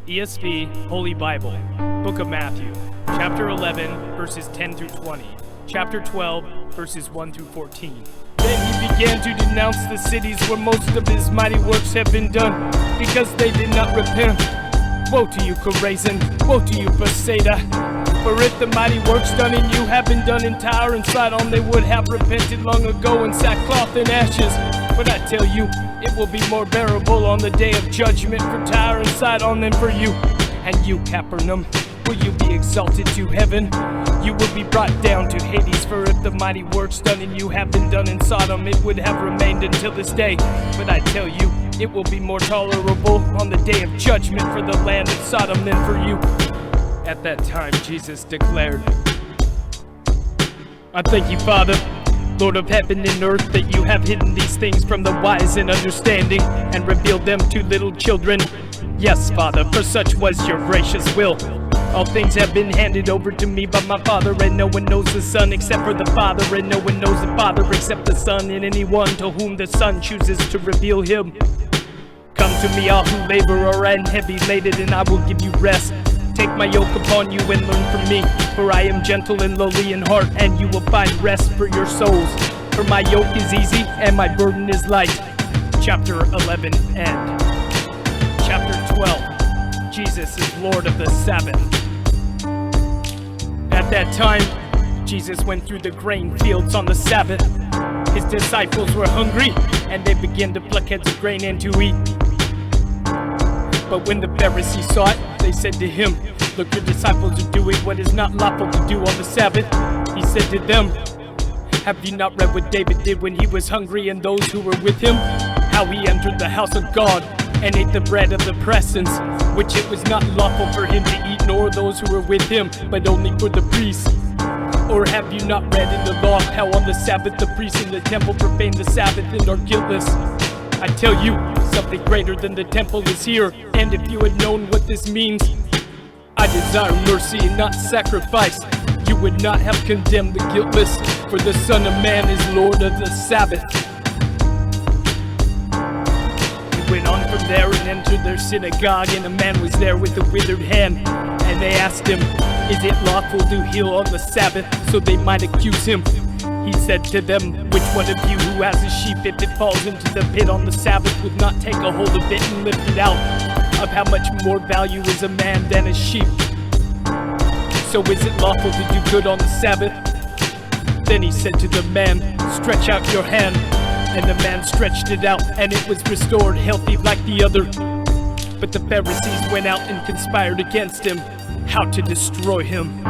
ESV, Holy Bible, Book of Matthew, Chapter 11, verses 10 through 20, Chapter 12, verses 1 through 14. Then he began to denounce the cities where most of his mighty works have been done, because they did not repent. Woe to you, Chorazin! Woe to you, Bethsaida! For if the mighty works done in you had been done in Tyre and Sidon, they would have repented long ago in sackcloth and ashes. But I tell you, it will be more bearable on the day of judgment for Tyre and Sidon than for you. And you, Capernaum, will you be exalted to heaven? You will be brought down to Hades. For if the mighty works done in you have been done in Sodom, it would have remained until this day. But I tell you, it will be more tolerable on the day of judgment for the land of Sodom than for you. At that time, Jesus declared, I thank you, Father, Lord of heaven and earth, that you have hidden these things from the wise and understanding and revealed them to little children. Yes, Father, for such was your gracious will. All things have been handed over to me by my Father, and no one knows the Son except for the Father, and no one knows the Father except the Son, and anyone to whom the Son chooses to reveal him. Come to me, all who labor and heavy laden, and I will give you rest. Take my yoke upon you and learn from me, for I am gentle and lowly in heart, and you will find rest for your souls. For my yoke is easy and my burden is light. Chapter 11 end. Chapter 12. Jesus is Lord of the Sabbath. At that time, Jesus went through the grain fields on the Sabbath. His disciples were hungry, and they began to pluck heads of grain and to eat. But when the Pharisees saw it, they said to him, Look, your disciples are doing what is not lawful to do on the Sabbath. He said to them, Have you not read what David did when he was hungry and those who were with him? How he entered the house of God and ate the bread of the presence, which it was not lawful for him to eat, nor those who were with him, but only for the priests. Or have you not read in the law how on the Sabbath the priests in the temple profane the Sabbath and are guiltless? I tell you, something greater than the temple is here, and if you had known what this means, I desire mercy and not sacrifice, you would not have condemned the guiltless, for the Son of Man is Lord of the Sabbath. He went on from there and entered their synagogue, and a man was there with a withered hand, and they asked him, Is it lawful to heal on the Sabbath? So they might accuse him. He said to them, Which one of you who has a sheep, if it falls into the pit on the Sabbath, would not take a hold of it and lift it out? Of how much more value is a man than a sheep? So is it lawful to do good on the Sabbath? Then he said to the man, Stretch out your hand. And the man stretched it out, and it was restored healthy like the other. But the Pharisees went out and conspired against him, how to destroy him.